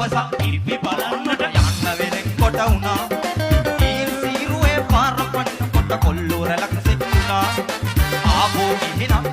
දවසක් ඉර්පි බලන්නට යන්න වෙනකොට වුණා. ඊර්සීරුවේ පාර පන්නකොට කොල්ලෝ රැලක් සෙට්ටුණා. ආපෝ ගිහිනම්